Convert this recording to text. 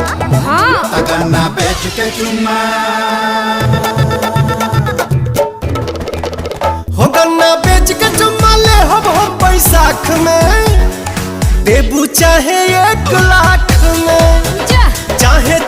हाँ गन्ना बेच के चुम्मा हो गन्ना बेच के चुम्मा ले हम बैसाख में देबू चाहे 1 लाख में चाहे